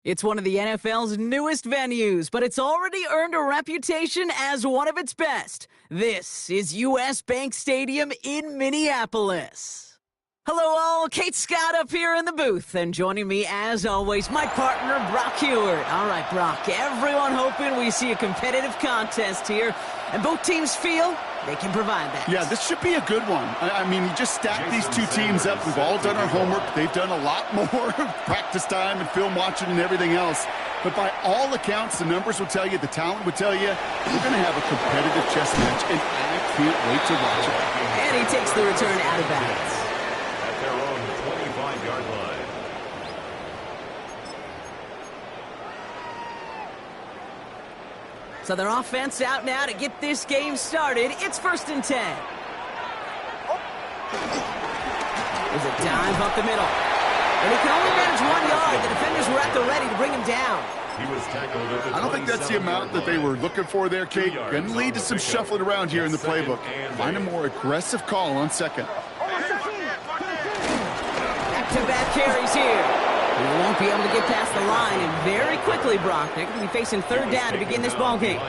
It's one of the NFL's newest venues, but it's already earned a reputation as one of its best. This is U.S. Bank Stadium in Minneapolis. Hello all, Kate Scott up here in the booth, and joining me as always, my partner, Brock Heward. All right, Brock, everyone hoping we see a competitive contest here, and both teams feel they can provide that. Yeah, this should be a good one. I mean, you just stack these two teams up. We've all done our homework. They've done a lot more practice time and film watching and everything else. But by all accounts, the numbers will tell you, the talent would tell you, we're going to have a competitive chess match, and I can't wait to watch it. And he takes the return out of bounds. At their own 25-yard line. So their offense out now to get this game started. It's 1st and 10. There's a dive up the middle. And he can only manage 1 yard. The defenders were at the ready to bring him down. He was tackled at the I don't think that's the amount that they were looking for there, Kate. Going to lead to some shuffling around here in the playbook. Find a more aggressive call on second. Back-to-back carries here. He won't be able to get past the line, and very quickly, Brock, they're going to be facing 3rd down to begin this ballgame.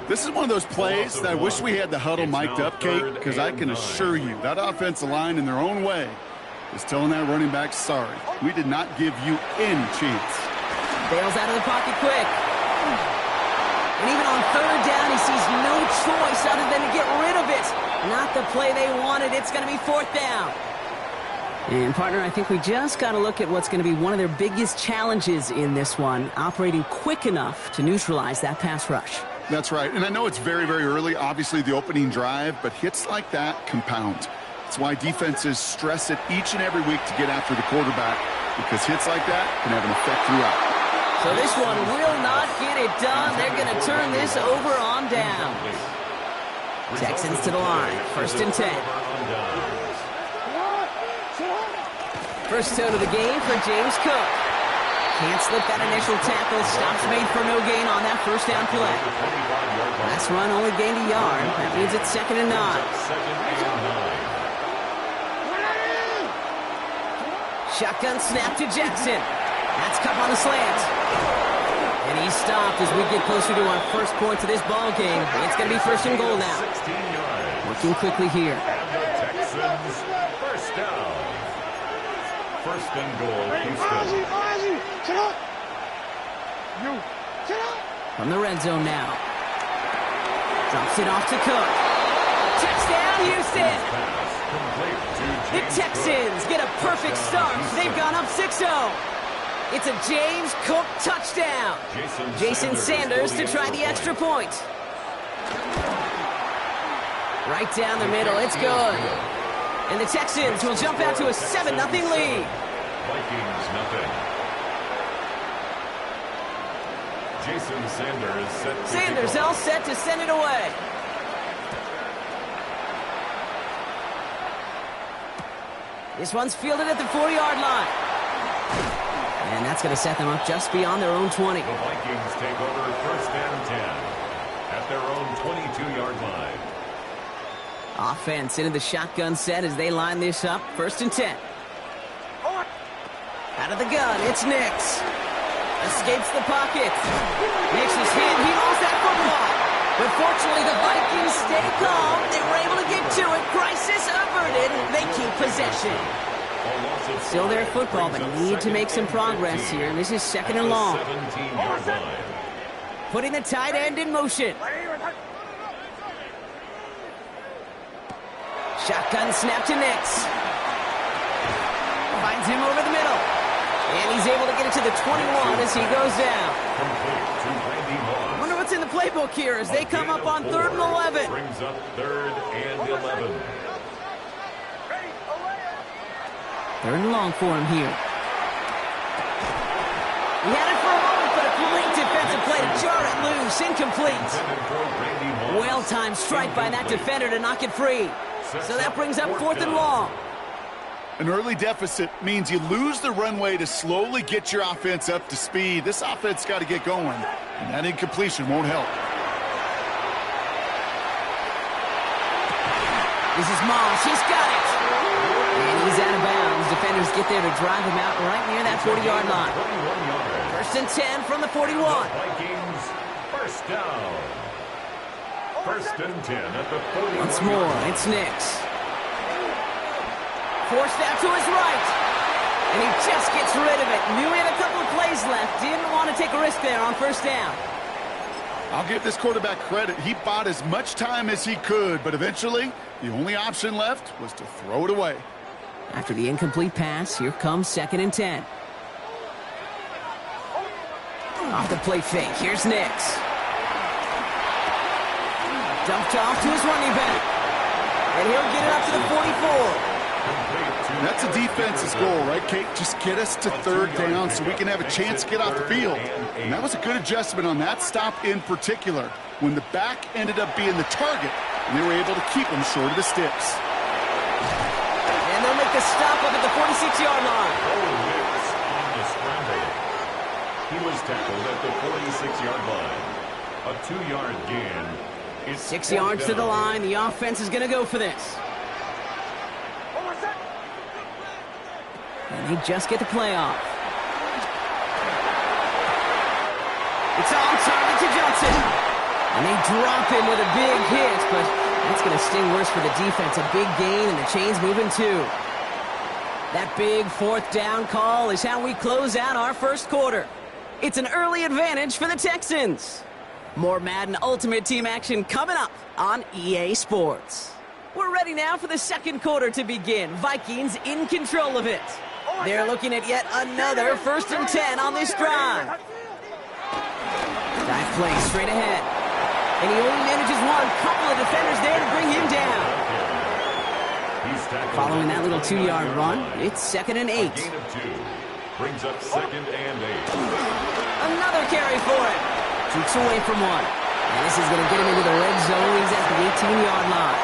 This is one of those plays that I wish we had the huddle mic'd up, Kate, because I can assure you that offensive line in their own way is telling that running back, sorry, we did not give you any chance. Bails out of the pocket quick. And even on 3rd down, he sees no choice other than to get rid of it. Not the play they wanted. It's going to be 4th down. And, partner, I think we just got to look at what's going to be one of their biggest challenges in this one, operating quick enough to neutralize that pass rush. That's right. And I know it's very, very early, obviously the opening drive, but hits like that compound. That's why defenses stress it each and every week to get after the quarterback, because hits like that can have an effect throughout. So this one will not get it done. They're going to turn this over on down. Texans to the line. 1st and 10. First tone of the game for James Cook. Can't slip that initial tackle. Stops made for no gain on that 1st down play. Last run only gained a yard. That means it's 2nd and 9. Shotgun snap to Jackson. That's Cup on the slant. And he's stopped as we get closer to our first point to this ball game. It's going to be 1st and goal now. Working quickly here. Texans, 1st down. 1st and goal, Houston. From the red zone now. Drops it off to Cook. Touchdown, Houston! The Texans get a perfect start. They've gone up 6-0. It's a James Cook touchdown. Jason Sanders to try the extra point. Right down the middle, it's good. And the Texans will jump out to a 7-0 lead. Vikings, nothing. Jason Sanders set. Sanders all set to send it away. This one's fielded at the 40-yard line. And that's going to set them up just beyond their own 20. The Vikings take over 1st and 10 at their own 22-yard line. Offense into the shotgun set as they line this up. 1st and 10. Out of the gun, it's Nix. Escapes the pocket. Nix is hit. He lost that football. But fortunately, the Vikings stay calm. They were able to get to it. Crisis averted. They keep possession. Still their football, but need to make some progress here. And this is 2nd and long. 17-yard line. Putting the tight end in motion. Shotgun snap to Nix. Finds him over the middle. And he's able to get it to the 21 as he goes down. I wonder what's in the playbook here as they come up on 3rd and 11. Brings up 3rd and 11. 3rd and long for him here. He had it for a moment, but a great defensive play to jar it loose. Incomplete. Well-timed strike by that defender to knock it free. So that brings up 4th and long. An early deficit means you lose the runway to slowly get your offense up to speed. This offense got to get going, and that incompletion won't help. This is Moss. He's got it. And he's out of bounds. Defenders get there to drive him out right near that 40-yard line. First and 10 from the 41. Vikings, first down. First and 10 at the 41. Once more, it's Nix. Forced out to his right. And he just gets rid of it. Knew he had a couple of plays left. Didn't want to take a risk there on first down. I'll give this quarterback credit. He bought as much time as he could, but eventually the only option left was to throw it away. After the incomplete pass, here comes second and 10. Off the play fake, here's Nix. Dumped off to his running back. And he'll get it up to the 44. That's a defense's goal, right, Kate? Just get us to third down so we can have a chance to get off the field. And that was a good adjustment on that stop in particular, when the back ended up being the target, and they were able to keep him short of the sticks. And they'll make the stop up at the 46-yard line. Nix on the scramble. He was tackled at the 46-yard line. A 2-yard gain. It's 6 yards to the line. The offense is going to go for this. And they just get the play off. It's on target to Johnson. And they drop him with a big hit, but that's going to sting worse for the defense. A big gain, and the chain's moving too. That big fourth down call is how we close out our first quarter. It's an early advantage for the Texans. More Madden Ultimate Team action coming up on EA Sports. We're ready now for the second quarter to begin. Vikings in control of it. They're looking at yet another first and 10 on this drive. Dive play straight ahead. And he only manages one. Couple of defenders there to bring him down. Following that little 2-yard run, it's second and 8. Brings up second and 8. Another carry for him. Keeps away from one. And this is going to get him into the red zone. He's at the 18-yard line.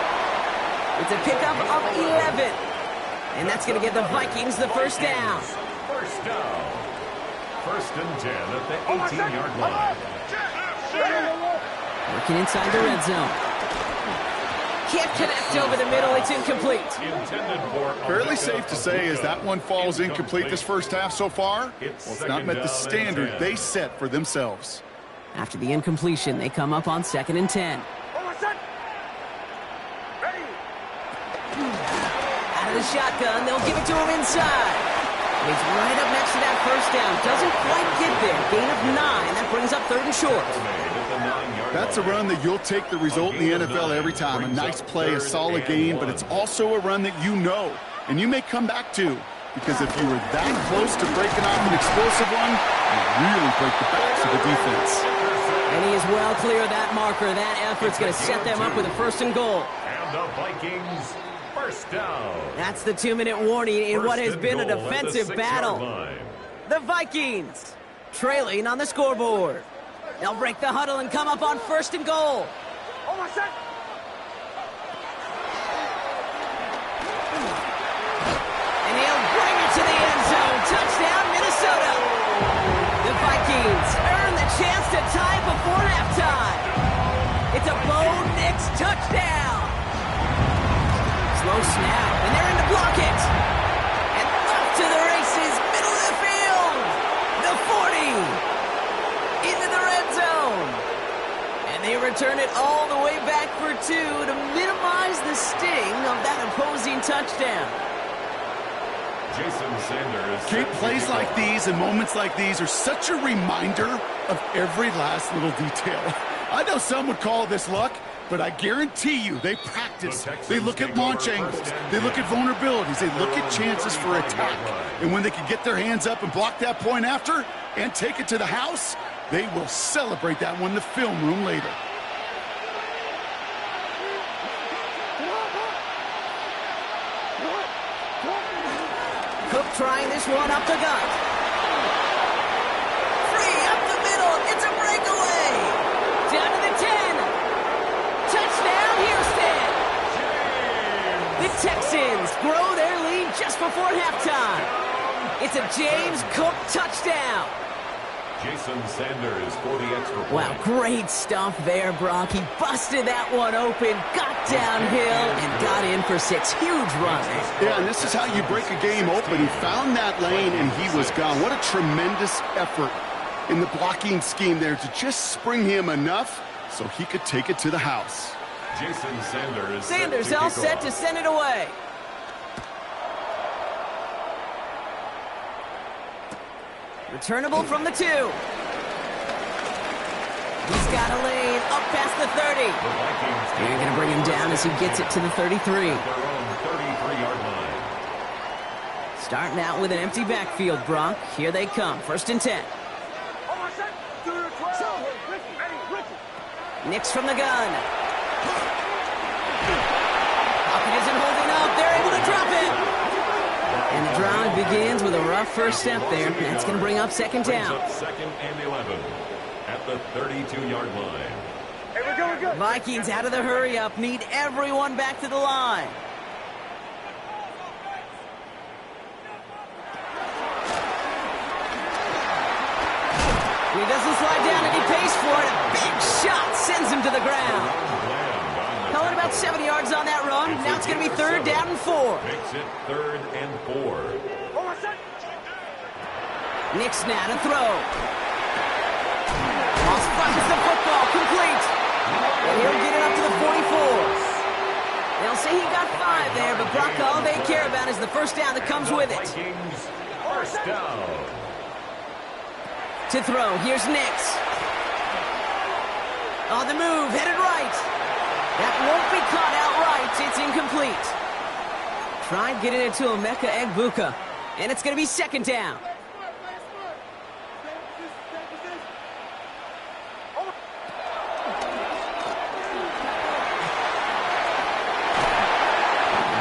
It's a pickup of 11. And that's going to give the Vikings the first down. First down. First and 10 at the 18-yard line. Working inside the red zone. Can't connect over the middle. It's incomplete. Fairly safe to say as that one falls incomplete this first half so far, well, it's not met the standard they set for themselves. After the incompletion, they come up on second and 10. Out of the shotgun, they'll give it to him inside. And he's right up next to that first down. Doesn't quite get there. Gain of 9. That brings up third and short. That's a run that you'll take the result in the NFL every time. A nice play, a solid gain, but it's also a run that you know, and you may come back to. Because if you were that close to breaking off an explosive one, you really break the backs of the defense. And he is well clear of that marker. That effort's going to set them up with a first and goal. And the Vikings, first down. That's the 2-minute warning in what has been a defensive battle. The Vikings trailing on the scoreboard. They'll break the huddle and come up on first and goal. And he'll bring it to the end zone. Touchdown, Minnesota. The Vikings earn the chance to tie before halftime. It's a Bo Nix touchdown. Slow snap, and they're in to block it. And off to the races, middle of the field. The 40. Into the red zone. And they return it all the way back for 2 to minimize the sting of that opposing touchdown. Jason Sanders. Kate, plays like these and moments like these are such a reminder of every last little detail. I know some would call this luck, but I guarantee you they practice. They look at launch angles. They look at vulnerabilities. They look at chances for attack. And when they can get their hands up and block that point after and take it to the house, they will celebrate that one in the film room later. Cook trying this one up the gut. Free up the middle. It's a breakaway. Down to the 10. Touchdown, Houston. The Texans grow their lead just before halftime. It's a James Cook touchdown. Jason Sanders for the extra point. Wow, great stuff there, Brock. He busted that one open, got downhill, and got in for 6. Huge run. Yeah, and this is how you break a game open. He found that lane, and he was gone. What a tremendous effort in the blocking scheme there to just spring him enough so he could take it to the house. Jason Sanders. Sanders all set to send it away. Returnable from the 2. He's got a lane up past the 30. They're going to bring him down as he gets it to the 33. Their own 33-yard line. Starting out with an empty backfield, Brock. Here they come. 1st and 10. Nix from the gun. Pocket isn't holding up. They're able to drop it. And the drive begins with a rough first step there. That's going to bring up 2nd down. Up 2nd and 11 at the 32-yard line. Vikings out of the hurry-up. Need everyone back to the line. He doesn't slide down and he pays for it. A big shot sends him to the ground. Calling about 70 yards on that run. Now it's going to be 3rd down and 4. Makes it 3rd and 4. Nix now to throw. Moss finds the football complete. And he'll get it up to the 44. They'll say he got 5 there, but Brock, all they care about is the 1st down that comes with it. Vikings, 1st down. To throw, here's Nix. On the move, headed right. That won't be caught outright. It's incomplete. Tried getting it to Emeka Egbuka, and it's going to be 2nd down.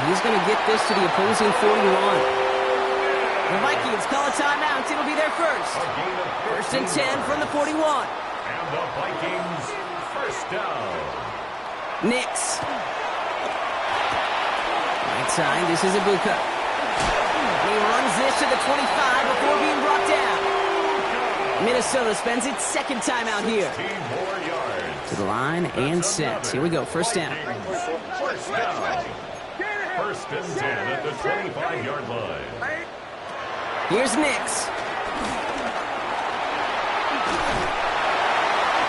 He's going to get this to the opposing 41. The Vikings call a timeout. It'll be their first. 1st and 10 from the 41. And the Vikings, 1st down. Nix. Right side, this is Ibuka. He runs this to the 25 before being brought down. Minnesota spends its 2nd timeout here. 15 more yards. To the line and set. Here we go, 1st down. 1st down. 1st and 10 at the 25-yard line. Here's Nix.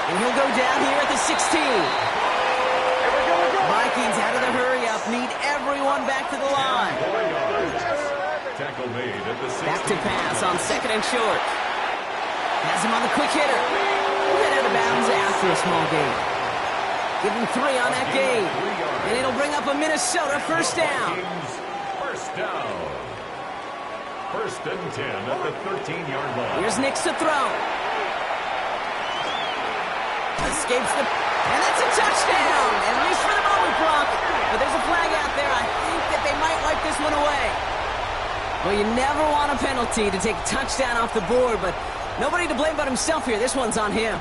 And he'll go down here at the 16. Vikings out of the hurry-up. Need everyone back to the line. Tackle made at the 16. Back to pass on 2nd and short. Has him on the quick hitter. Head out of bounds after a small gain. Give him 3 on that game. And it'll bring up a Minnesota 1st down. 1st down. 1st and 10 at the 13-yard line. Here's Nix to throw. Escapes the... And that's a touchdown! At least for the moment, Brock. But there's a flag out there. I think that they might wipe this one away. Well, you never want a penalty to take a touchdown off the board, but nobody to blame but himself here. This one's on him.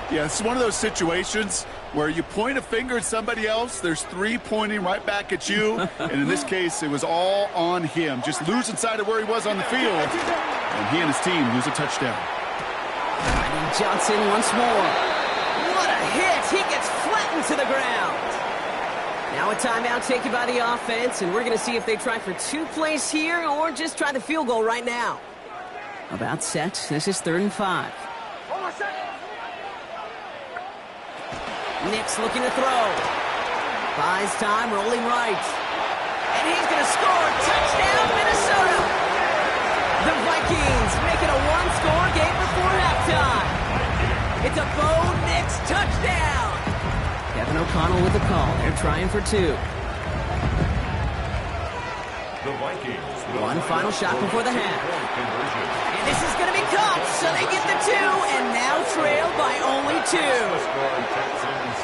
Yeah, it's one of those situations where you point a finger at somebody else, there's 3 pointing right back at you, and in this case, it was all on him. Just losing sight of where he was on the field, and he and his team lose a touchdown. And Johnson once more. What a hit! He gets flattened to the ground. Now a timeout taken by the offense, and we're going to see if they try for 2 plays here or just try the field goal right now. About set. This is 3rd and 5. Nix looking to throw. Buys time, rolling right. And he's going to score. Touchdown, Minnesota! The Vikings make it a 1-score game before halftime. It's a Bo Nix touchdown! Kevin O'Connell with the call. They're trying for 2. The Vikings. One final shot before the half. And this is going to be caught, so they get the 2, and now trail by only 2.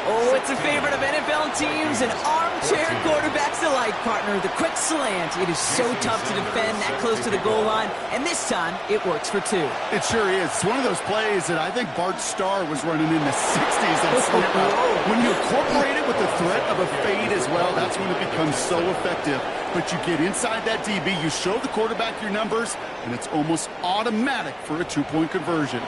Oh, it's a favorite of NFL teams and armchair quarterbacks alike, partner. The quick slant. It is so tough to defend that close to the goal line, and this time it works for 2. It sure is. It's one of those plays that I think Bart Starr was running in the 60s on snap out. When you incorporate it with the threat of a fade as well, that's when it becomes so effective. But you get inside that DB, you show the quarterback your numbers, and it's almost automatic for a 2-point conversion.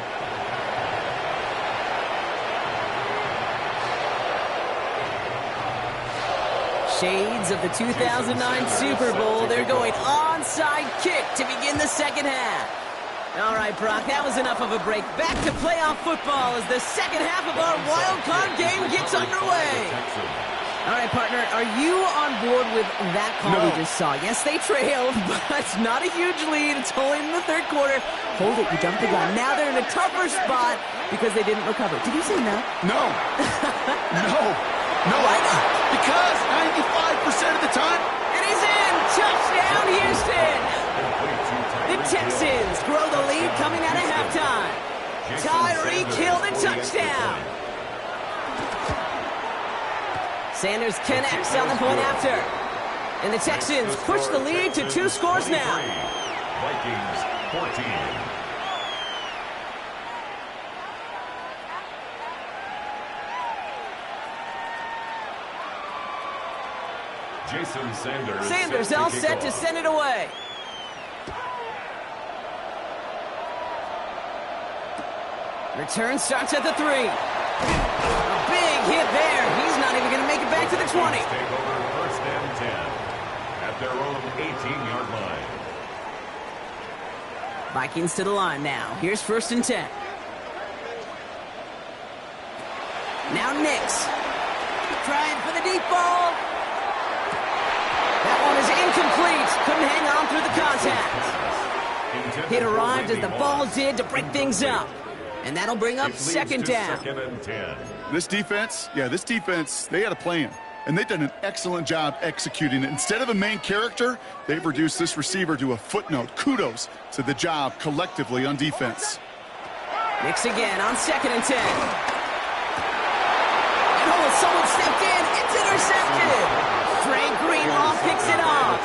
Shades of the 2009 Super Bowl. They're going onside kick to begin the second half. All right, Brock, that was enough of a break. Back to playoff football as the second half of our wild card game gets underway. All right, partner, are you on board with that call we just saw? Yes, they trailed, but not a huge lead. It's only in the third quarter. Hold it, you jumped the gun. Now they're in a tougher spot because they didn't recover. Did you say no? No. No. No. Why not? Because 95% of the time, it is in. Touchdown, Houston. The Texans grow the lead coming out of halftime. Tyreek Hill the touchdown. Sanders connects on the point after. And the Texans push the lead to 2 scores now. Vikings 14. Jason Sanders. Sanders all set to send it away. Return starts at the 3. A big hit there. He's not even going to make it back to the 20. Take over first and 10 at their own 18-yard line. Vikings to the line now. Here's first and 10. Now Nix. Trying for the deep ball. That one is incomplete. Couldn't hang on through the contact. Hit arrived as the ball did to break things up. And that'll bring up second down. Second and 10. this defense, they had a plan. And they've done an excellent job executing it. Instead of a main character, they've reduced this receiver to a footnote. Kudos to the job collectively on defense. Nix again on second and 10. And someone stepped in. It's intercepted. Frank Greenlaw picks it off.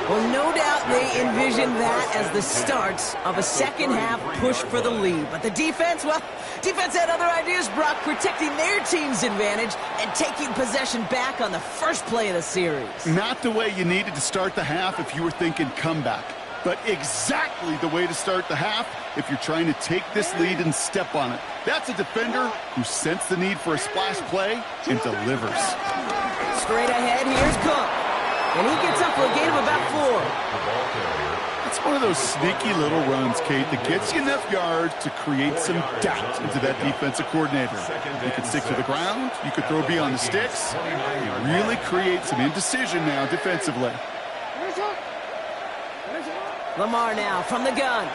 Well, no doubt they envisioned that as the start of a second-half push for the lead. But the defense, defense had other ideas, Brock, protecting their team's advantage and taking possession back on the first play of the series. Not the way you needed to start the half if you were thinking comeback, but exactly the way to start the half if you're trying to take this lead and step on it. That's a defender who sensed the need for a splash play and delivers. Straight ahead, here's Cook. And he gets up for a gain of about 4. It's one of those sneaky little runs, Kate, that gets you enough yards to create some doubt into that defensive coordinator. You could stick to the ground, you could throw beyond the sticks, and really create some indecision now defensively. Lamar now from the gun.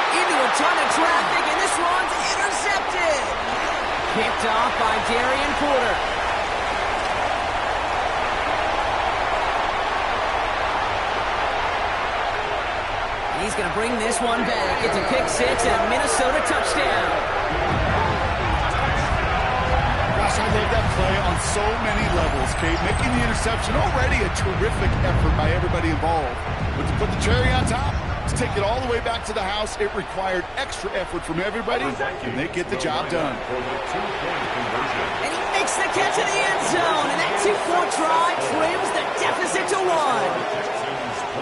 Into a ton of traffic, and this one's intercepted. Picked off by Darian Porter. He's going to bring this one back. It's a pick 6 and a Minnesota touchdown. Gosh, I love that play on so many levels, Kate. Making the interception already a terrific effort by everybody involved. But to put the cherry on top, to take it all the way back to the house, it required extra effort from everybody, and they get the job done. And he makes the catch in the end zone, and that 2-point try trims the deficit to 1.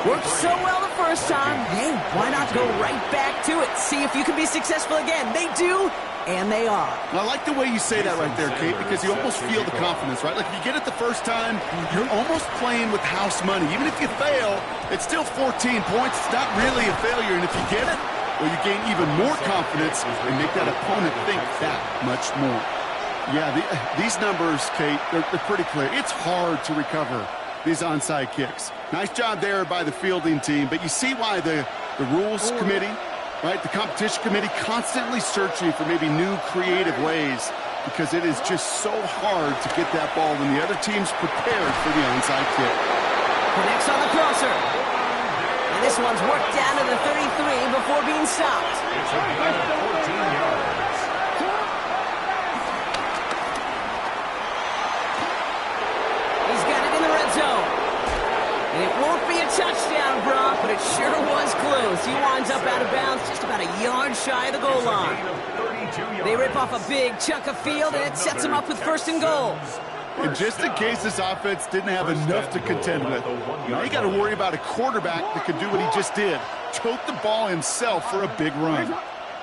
Worked so well the first time, hey, why not go right back to it? See if you can be successful again. They do, and they are. I like the way you say that right there, Kate, because you almost feel the confidence, right? Like if you get it the first time, you're almost playing with house money. Even if you fail, it's still 14 points. It's not really a failure, and if you get it, well, you gain even more confidence and make that opponent think that much more. Yeah, these numbers, Kate, they're pretty clear. It's hard to recover these onside kicks. Nice job there by the fielding team, but you see why the rules committee, right, the competition committee constantly searching for maybe new creative ways, because it is just so hard to get that ball when the other team's prepared for the onside kick. Connects on the crosser. And this one's worked down to the 33 before being stopped. It's a gain of 14 yards. He's got it in the red zone. And it won't be a touchdown, Brock, but it sure was close. He winds up out of bounds just about a yard shy of the goal line. They rip off a big chunk of field, and it sets them up with first and goal. And just in case this offense didn't have enough to contend with, now you got to worry about a quarterback that could do what he just did. Tote the ball himself for a big run.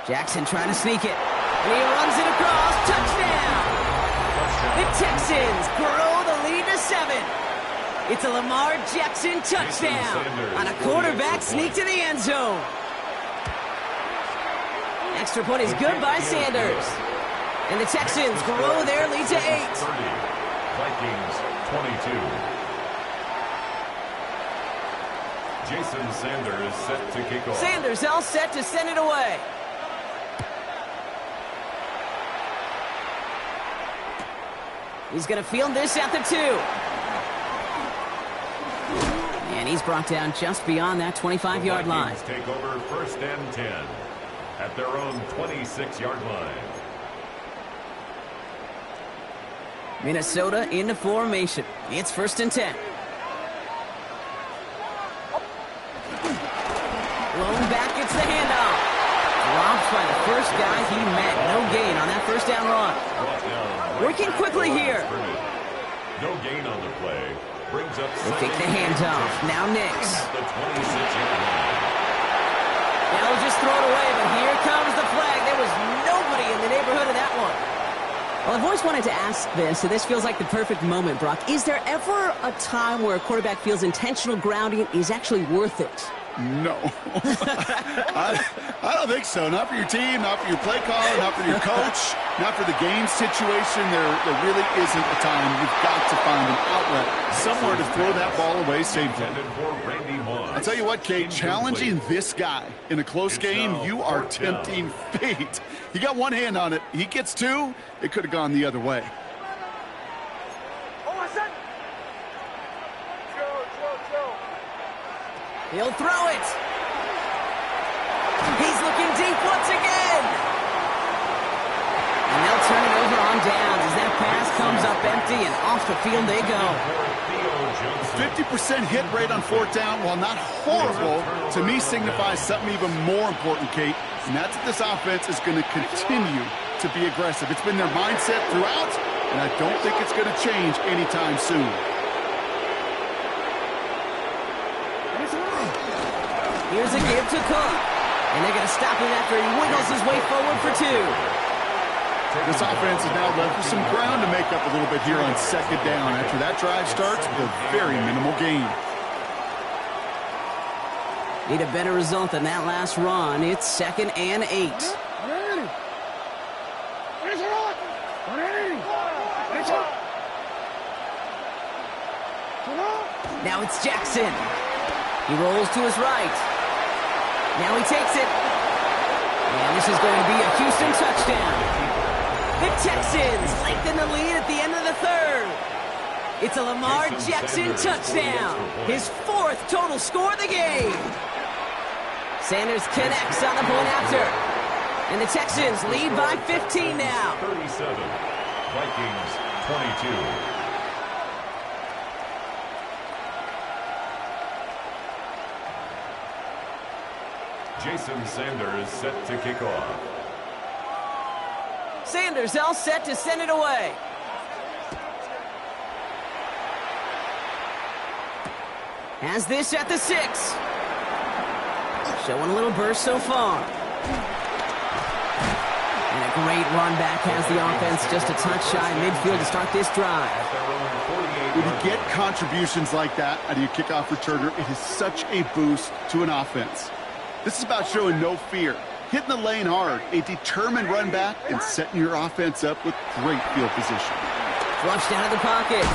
Jackson trying to sneak it. And he runs it across. Touchdown! The Texans grow the lead to 7. It's a Lamar Jackson touchdown on a quarterback sneak to the end zone. Extra point is good by Sanders. And the Texans grow their lead to 8. Vikings 22. Jason Sanders set to kick off. Sanders all set to send it away. He's going to field this at the 2. And he's brought down just beyond that 25-yard line. Take over 1st and 10 at their own 26-yard line. Minnesota into formation. It's 1st and 10. Lone back gets the handoff. Drops by the first guy he met. No gain on that 1st down run. Working quickly here. No gain on the play. Brings up they take the handoff. Now Nix. The 26-yard line. Now he'll just throw it away, but here comes the flag. There was nobody in the neighborhood of that one. Well, I've always wanted to ask this, so this feels like the perfect moment, Brock. Is there ever a time where a quarterback feels intentional grounding is actually worth it? No. I don't think so. Not for your team, not for your play caller, not for your coach, not for the game situation. There really isn't a time. You've got to find an outlet, somewhere to throw that ball away safely. I'll tell you what, Kate, challenging this guy in a close game, you are tempting fate. He got one hand on it. He gets 2. It could have gone the other way. He'll throw it. He's looking deep once again. And they'll turn it over on downs as that pass comes up empty and off the field they go. 50% hit rate on 4th down, while not horrible, to me signifies something even more important, Kate. And that's that this offense is going to continue to be aggressive. It's been their mindset throughout, and I don't think it's going to change anytime soon. Here's a give to Cook. And they're going to stop him after he wiggles his way forward for 2. This offense is now left with some ground to make up a little bit here on 2nd down after that drive starts with a very minimal gain. Need a better result than that last run. It's 2nd and 8. Now it's Jackson. He rolls to his right. Now he takes it. And this is going to be a Houston touchdown. The Texans lengthen the lead at the end of the 3rd. It's a Lamar Jackson touchdown. His 4th total score of the game. Sanders connects on the point after. And the Texans lead by 15 now. 37. Vikings 22. Jason Sanders set to kick off. Sanders all set to send it away. Has this at the 6. Showing a little burst so far. And a great run back has the offense just a touch shy midfield to start this drive. When you get contributions like that out of your kickoff returner, it is such a boost to an offense. This is about showing no fear, hitting the lane hard, a determined run back, and setting your offense up with great field position. Flushed out of the pocket.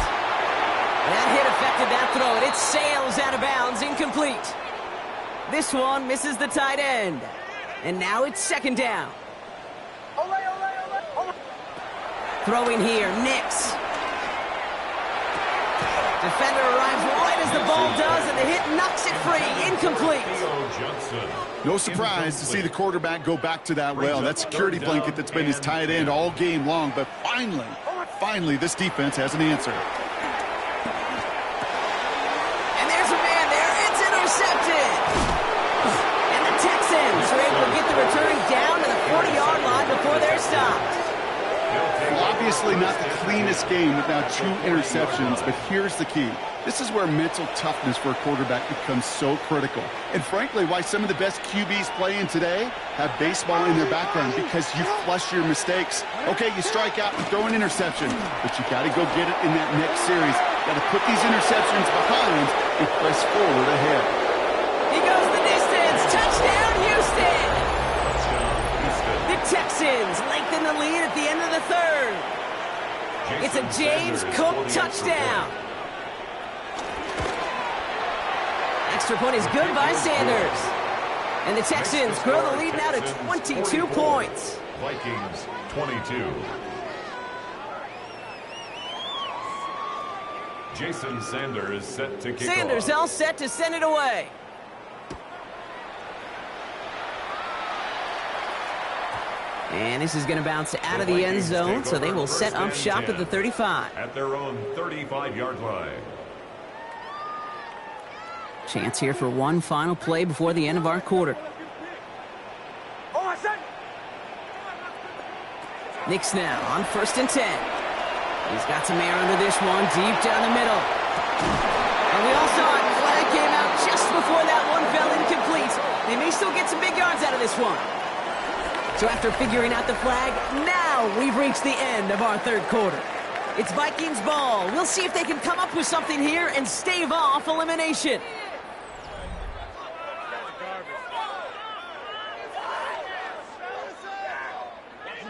That hit affected that throw, and it sails out of bounds, incomplete. This one misses the tight end. And now it's 2nd down. Throwing here, Nix. Defender arrives right as the ball does, and the hit knocks it free. Incomplete. No surprise to see the quarterback go back to that well. That security blanket that's been his tight end all game long. But finally, this defense has an answer. And there's a man there. It's intercepted. And the Texans are able to get the return down to the 40-yard line before they're stopped. Well, obviously not the cleanest game with now 2 interceptions, but here's the key. This is where mental toughness for a quarterback becomes so critical. And frankly, why some of the best QBs playing today have baseball in their background, because you flush your mistakes. Okay, you strike out and throw an interception, but you got to go get it in that next series. Got to put these interceptions behind and press forward ahead. He goes the distance. Touchdown, Houston. The Texans lengthen the lead at the end of the third. It's a James Cook touchdown. Extra point is good by Sanders. And the Texans grow the lead now to 22 points. Vikings 22. Jason Sanders set to kick Sanders off. all set to send it away. And this is going to bounce out of the end zone, so they will set up shop at the 35. At their own 35-yard line. Chance here for one final play before the end of our quarter. Knicks now on 1st and 10. He's got some air under this one, deep down the middle. And we all saw it. Flag came out just before that one fell incomplete. They may still get some big yards out of this one. So after figuring out the flag, now we've reached the end of our third quarter. It's Vikings ball. We'll see if they can come up with something here and stave off elimination.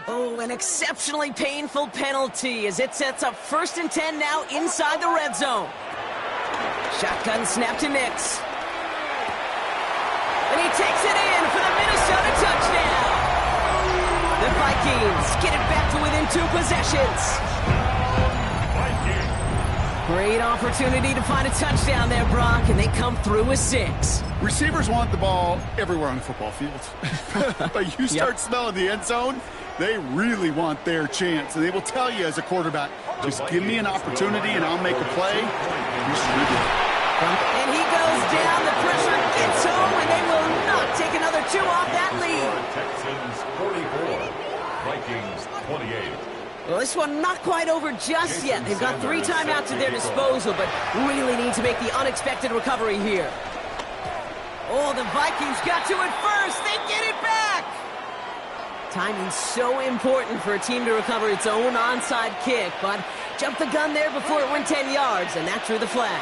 Oh, an exceptionally painful penalty as it sets up 1st and 10 now inside the red zone. Shotgun snap to Nix. And he takes it in for the Minnesota touchdown. The Vikings get it back to within 2 possessions. Great opportunity to find a touchdown there, Brock, and they come through with 6. Receivers want the ball everywhere on the football field. But you start smelling the end zone, they really want their chance. And they will tell you as a quarterback, just give me an opportunity and I'll make a play. And he goes down, the pressure gets home, and they will not take another 2 off that lead. Texans 44, Vikings 28. Well, this one not quite over just yet. They've got 3 timeouts at their disposal, but really need to make the unexpected recovery here. Oh, the Vikings got to it first. They get it back. Timing's so important for a team to recover its own onside kick, but jumped the gun there before it went 10 yards, and that drew the flag.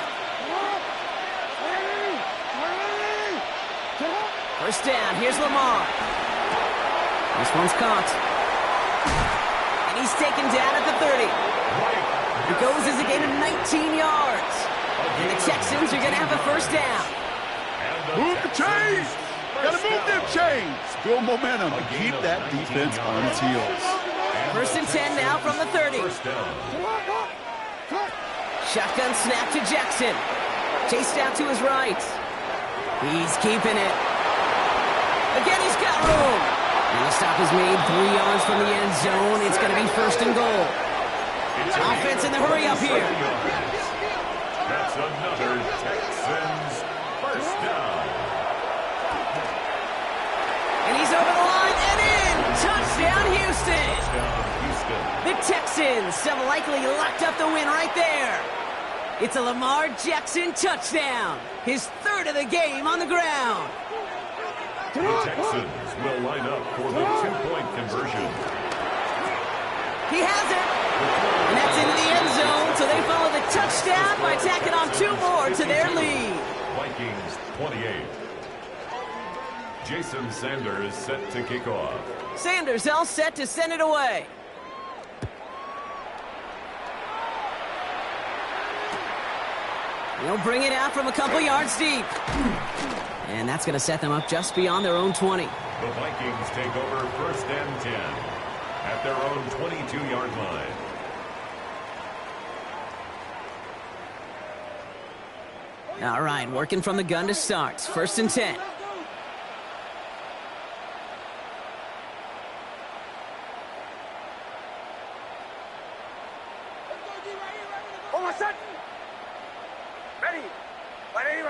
First down, here's Lamar. This one's caught. And he's taken down at the 30. It goes as a gain of 19 yards. And the Texans are going to have a first down. Move the chains! Gotta move them chains! Build momentum and keep that defense on its heels. 1st and 10 now from the 30. Shotgun snap to Jackson. Chased out to his right. He's keeping it. Again, he's got room. And the stop is made 3 yards from the end zone. It's going to be 1st and goal. Offense in the hurry up here. That's another Texans first down. And he's over the line and in. Touchdown, Houston. The Texans have likely locked up the win right there. It's a Lamar Jackson touchdown. His 3rd of the game on the ground. The Texans will line up for the 2-point conversion. He has it. And that's into the end zone, so they follow the touchdown by tacking on 2 more to their lead. Vikings 28. Jason Sanders set to kick off. Sanders all set to send it away. They'll bring it out from a couple yards deep. And that's going to set them up just beyond their own 20. The Vikings take over 1st and 10 at their own 22-yard line. All right, working from the gun to start. 1st and 10. Ready. Ready,